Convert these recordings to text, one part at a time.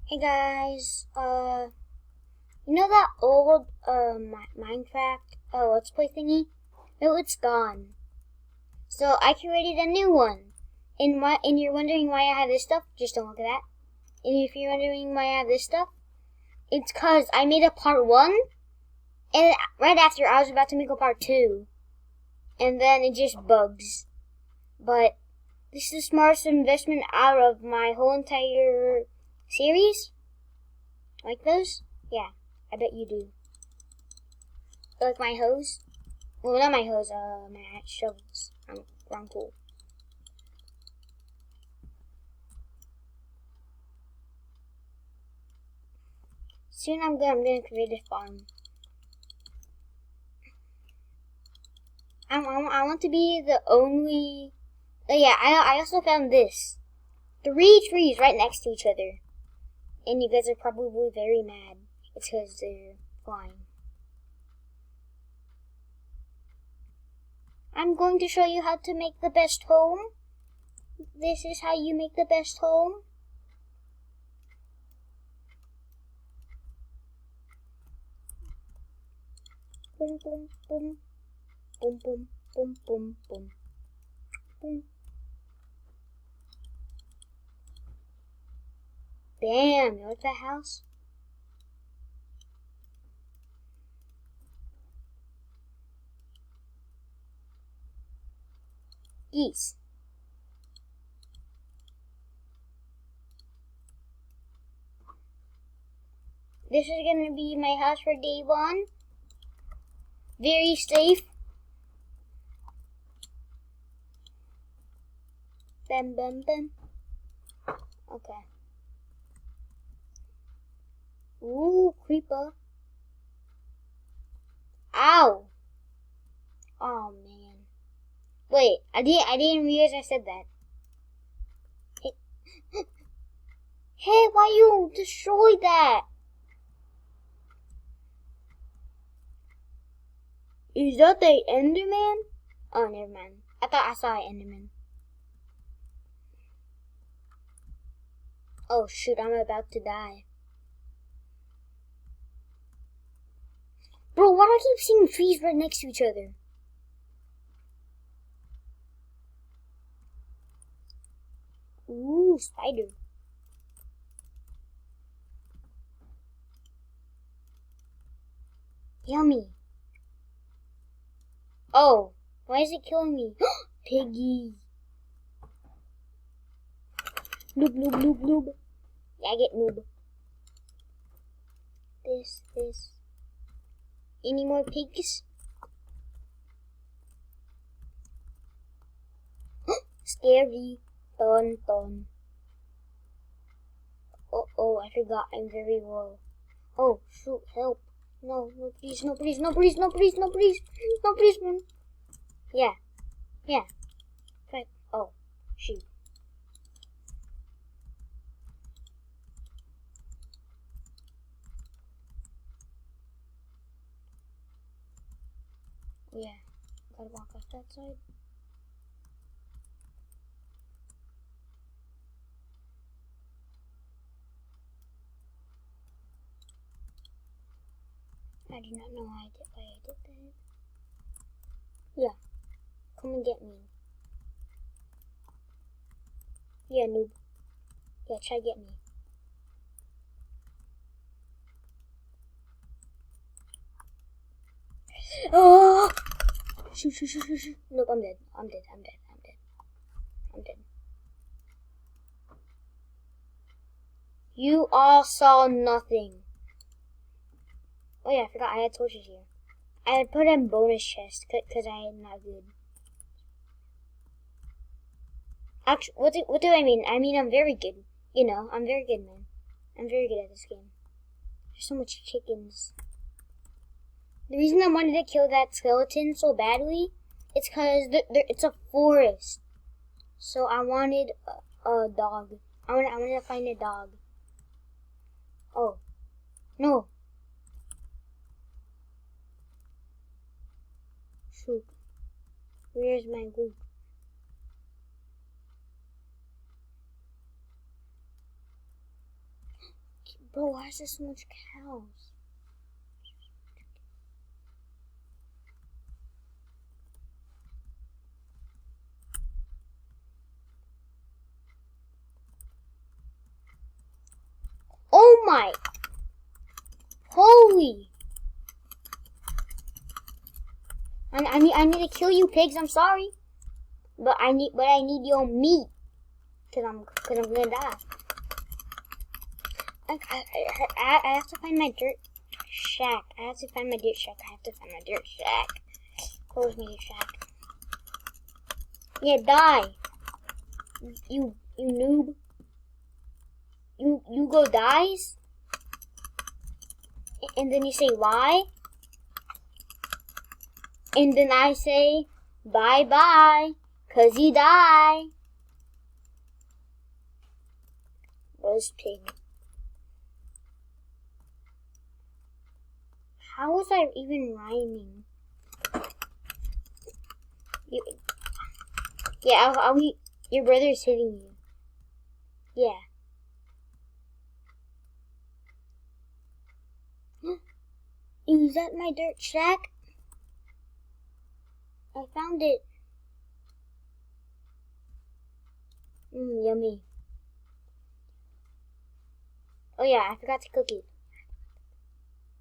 Hey guys, you know that old Minecraft Let's Play thingy? No, it's gone. So I created a new one. And you're wondering why I have this stuff? Just don't look at that. And if you're wondering why I have this stuff, it's cause I made a part 1, and right after I was about to make a part 2, and then it just bugs. But this is the smartest investment out of my whole entire series. Like those? Yeah, I bet you do. Like my hose? Well, not my hose, my shovels. I'm cool. Soon I'm gonna create a farm. I want to be the only... Oh yeah, I also found this. 3 trees right next to each other. And you guys are probably very mad. It's because they're flying. I'm going to show you how to make the best home. This is how you make the best home. Boom, boom, boom. Boom, boom, boom, boom, boom. Boom. Bam! You like that house? Geese. This is gonna be my house for day 1. Very safe. Bam, bam, bam. Okay. Ooh, creeper. Ow! Oh man. Wait, I didn't realize I said that. Hey, why you destroy that? Is that the Enderman? Oh, never mind. I thought I saw an Enderman. Oh shoot, I'm about to die. Bro, why do I keep seeing trees right next to each other? Ooh, spider. Yummy. Oh, why is it killing me? Piggy. Noob, noob, noob, noob. Yeah, I get noob. This. Any more pigs? Scary. Dun, dun. Oh, I forgot I'm very low. Oh, shoot, help. No, please, no, please, no, please, no, please, no, please. No, please, man. Yeah. Right. Oh, shoot. Yeah. Gotta walk off that side. I do not know why I did that. Yeah. Come and get me. Yeah, noob. Yeah, try get me. Oh! Shoot. Nope, I'm dead. I'm dead. You all saw nothing. Oh yeah, I forgot I had torches here. I had put in bonus chest because I am not good. Actually, what do I mean? I mean I'm very good. You know, I'm very good, man. I'm very good at this game. There's so much chickens. The reason I wanted to kill that skeleton so badly, it's because it's a forest. So I wanted a dog. I wanted to find a dog. Oh, no. Shoot. Where's my goop? Bro, why is there so much cows? Oh my! Holy! I need to kill you, pigs. I'm sorry, but I need your meat, cause I'm gonna die. I have to find my dirt shack. Where's my dirt shack? Yeah, die. You noob. You go dies, and then you say why, and then I say bye bye, 'cause you die. Rose pig. How was I even rhyming? I'll your brother's hitting you. Yeah. Is that my dirt shack? I found it. Yummy. Oh yeah, I forgot to cook it.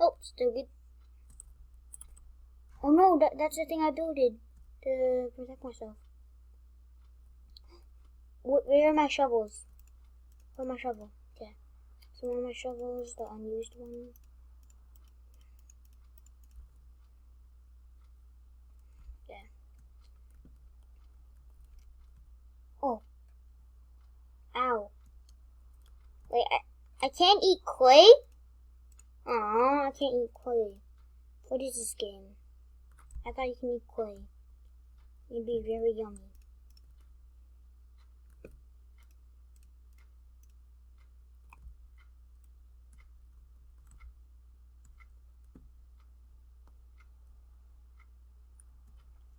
Oh, still good. Oh no, that's the thing I builded to protect myself. Where are my shovels? Where's my shovel? Okay. So one of my shovels, the unused one. Yeah. Oh. Ow. Wait, I can't eat clay? Aw, I can't eat clay. What is this game? I thought you can eat clay. It'd be very yummy.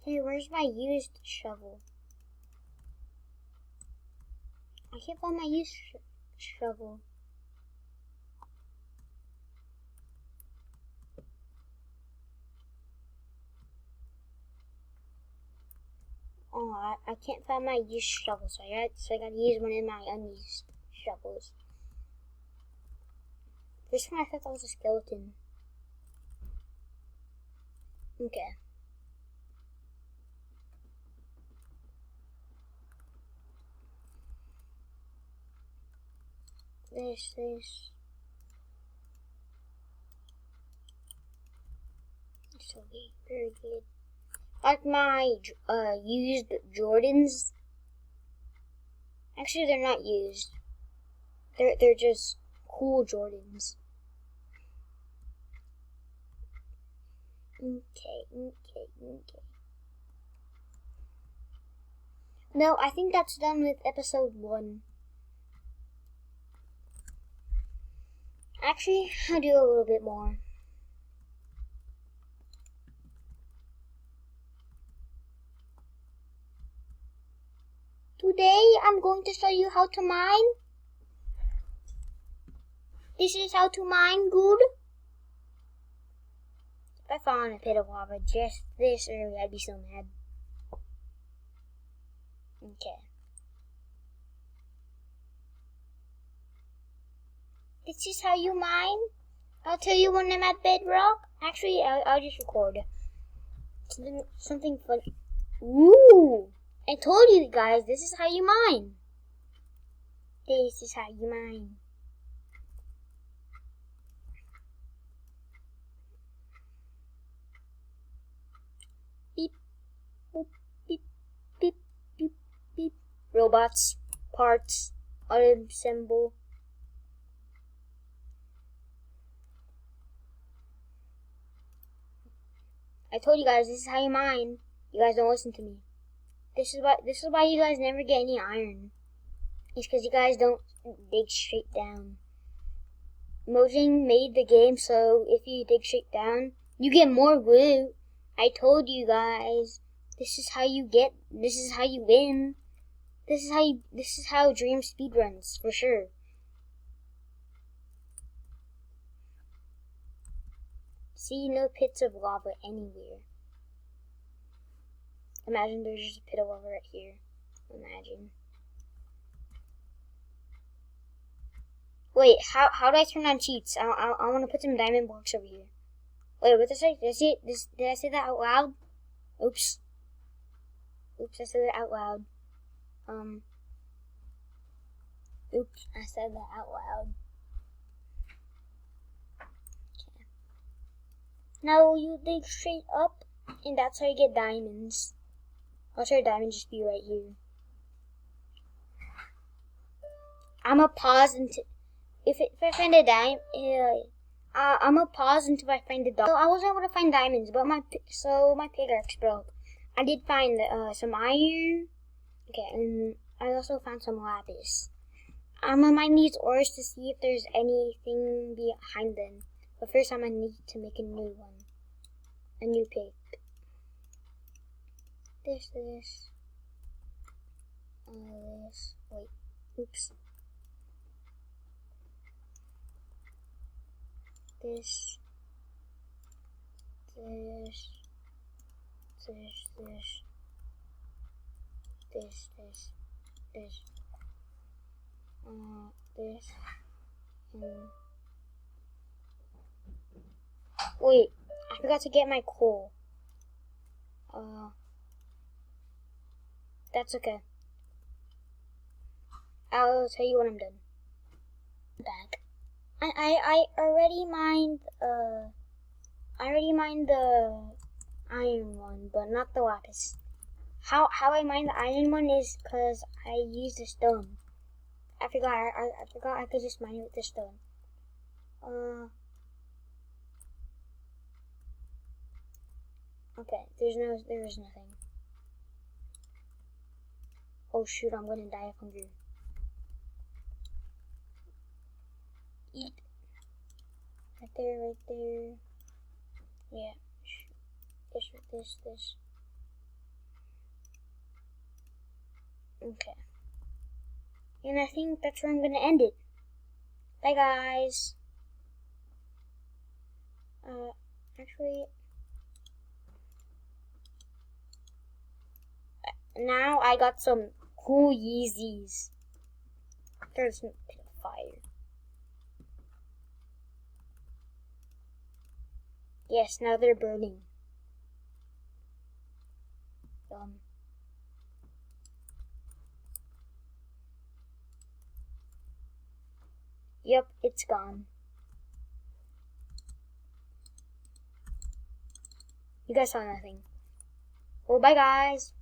Hey, where's my used shovel? I can't find my used shovel. Oh, I can't find my used shovel, so I gotta use one of my unused shovels. This one I thought that was a skeleton. Okay. This. This will be very good. Like my used Jordans. Actually, they're not used. They're just cool Jordans. Okay. No, I think that's done with episode 1. Actually, I'll do a little bit more. Today, I'm going to show you how to mine. This is how to mine good. If I found a pit of lava just this early, I'd be so mad. Okay. This is how you mine. I'll tell you when I'm at bedrock. Actually, I'll just record. Something funny. Ooh! I told you guys, this is how you mine. This is how you mine. Beep, boop, beep, beep, beep, beep. Robots, parts, assemble. I told you guys, this is how you mine. You guys don't listen to me. This is why you guys never get any iron. It's because you guys don't dig straight down. Mojang made the game so if you dig straight down, you get more loot. I told you guys, this is how you win. This is how Dream speedruns, for sure. See no pits of lava anywhere. Imagine there's just a pit of lava right here. Imagine. Wait, how do I turn on cheats? I want to put some diamond blocks over here. Wait, what did I say? Did I say that out loud? Oops. Oops, I said that out loud. Oops, I said that out loud. Okay. Now you dig straight up, and that's how you get diamonds. I'll show diamonds just be right here. I'm gonna pause until if I find a diamond. I'm gonna pause until I find a diamond. So I wasn't able to find diamonds, but my pickaxe broke. I did find some iron. Okay, and I also found some lapis. I'm gonna mine these ores to see if there's anything behind them. But first, I'm gonna need to make a new one, a new pick. This. This. Wait. Oops. This. And wait, I forgot to get my coal. That's okay. I'll tell you when I'm done. Back. I already mined the iron one, but not the lapis. How I mined the iron one is because I used the stone. I forgot I could just mine it with the stone. Okay, there is nothing. Oh shoot, I'm gonna die of hunger. Eat. Right there. Yeah. This. Okay. And I think that's where I'm gonna end it. Bye guys. Actually, now I got some cool Yeezys. There's no pit of fire. Yes, now they're burning. Yep, it's gone. You guys saw nothing. Well, bye guys.